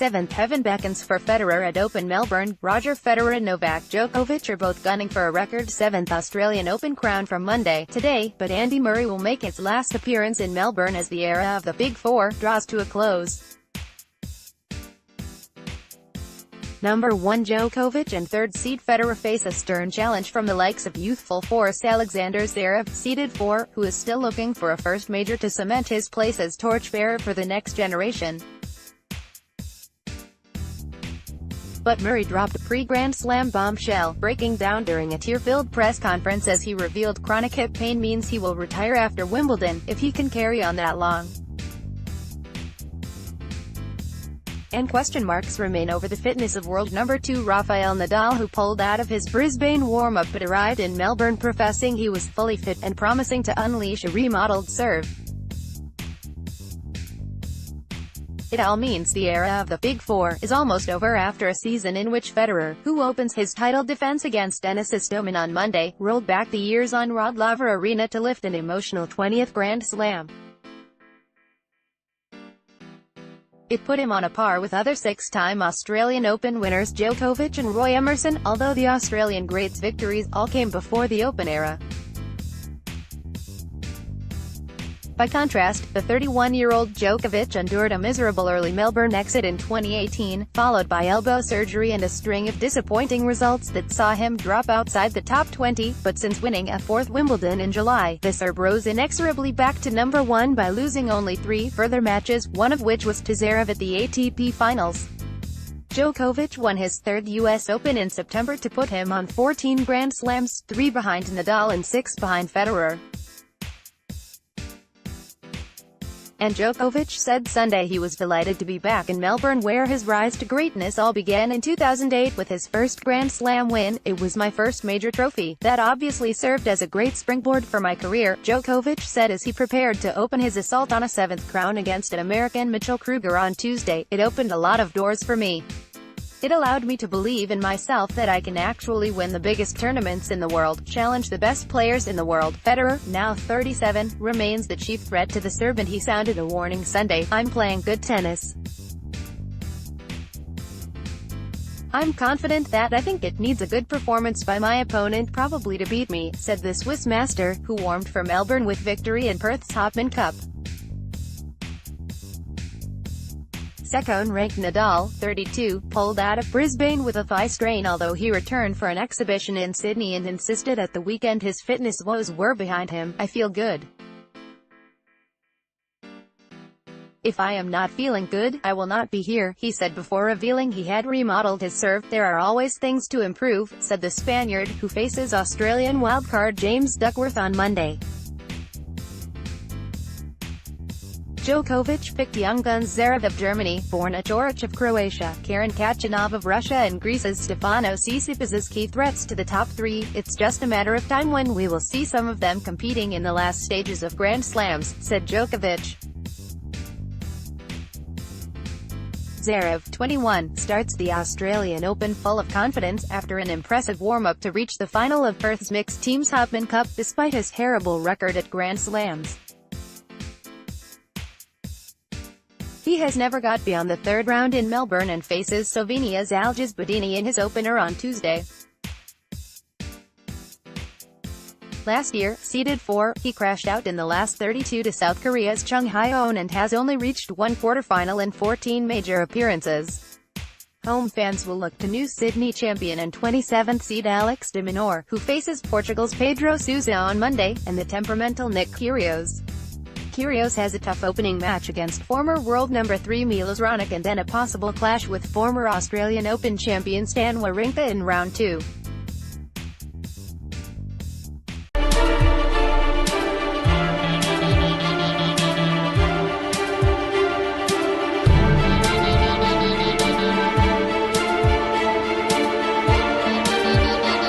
7th heaven beckons for Federer at Open Melbourne. Roger Federer and Novak Djokovic are both gunning for a record 7th Australian Open crown from Monday, today, but Andy Murray will make its last appearance in Melbourne as the era of the Big Four draws to a close. Number 1 Djokovic and third seed Federer face a stern challenge from the likes of youthful force Alexander Zverev, seeded 4, who is still looking for a first major to cement his place as torchbearer for the next generation. But Murray dropped a pre-Grand Slam bombshell, breaking down during a tear-filled press conference as he revealed chronic hip pain means he will retire after Wimbledon, if he can carry on that long. And question marks remain over the fitness of world number 2 Rafael Nadal, who pulled out of his Brisbane warm-up but arrived in Melbourne professing he was fully fit, and promising to unleash a remodeled serve. It all means the era of the Big Four is almost over after a season in which Federer, who opens his title defense against Denis Istomin on Monday, rolled back the years on Rod Laver Arena to lift an emotional 20th Grand Slam. It put him on a par with other six-time Australian Open winners Djokovic and Roy Emerson, although the Australian greats' victories all came before the Open era. By contrast, the 31-year-old Djokovic endured a miserable early Melbourne exit in 2018, followed by elbow surgery and a string of disappointing results that saw him drop outside the top 20, but since winning a fourth Wimbledon in July, the Serb rose inexorably back to number 1 by losing only 3 further matches, one of which was to Zverev at the ATP Finals. Djokovic won his third US Open in September to put him on 14 Grand Slams, 3 behind Nadal and 6 behind Federer. And Djokovic said Sunday he was delighted to be back in Melbourne, where his rise to greatness all began in 2008 with his first Grand Slam win. "It was my first major trophy. That obviously served as a great springboard for my career," Djokovic said as he prepared to open his assault on a 7th crown against an American Mitchell Kruger on Tuesday. "It opened a lot of doors for me. It allowed me to believe in myself that I can actually win the biggest tournaments in the world, challenge the best players in the world." Federer, now 37, remains the chief threat to the Serb, and he sounded a warning Sunday. "I'm playing good tennis. I'm confident that I think it needs a good performance by my opponent probably to beat me," said the Swiss master, who warmed for Melbourne with victory in Perth's Hopman Cup. Second-ranked Nadal, 32, pulled out of Brisbane with a thigh strain, although he returned for an exhibition in Sydney and insisted at the weekend his fitness woes were behind him. "I feel good. If I am not feeling good, I will not be here," he said before revealing he had remodeled his serve. "There are always things to improve," said the Spaniard, who faces Australian wildcard James Duckworth on Monday. Djokovic picked young guns Zverev of Germany, born at Djuric of Croatia, Karen Khachanov of Russia and Greece's Stefanos Tsitsipas as key threats to the top 3. "It's just a matter of time when we will see some of them competing in the last stages of Grand Slams," said Djokovic. Zverev, 21, starts the Australian Open full of confidence, after an impressive warm-up to reach the final of Perth's mixed teams Hopman Cup, despite his terrible record at Grand Slams. He has never got beyond the third round in Melbourne and faces Slovenia's Algis Bodini in his opener on Tuesday. Last year, seeded 4, he crashed out in the last 32 to South Korea's Chung Hye-on and has only reached one quarterfinal in 14 major appearances. Home fans will look to new Sydney champion and 27th seed Alex de Minaur, who faces Portugal's Pedro Sousa on Monday, and the temperamental Nick Kyrgios. Kyrgios has a tough opening match against former world number 3 Milos Raonic and then a possible clash with former Australian Open champion Stan Wawrinka in round 2.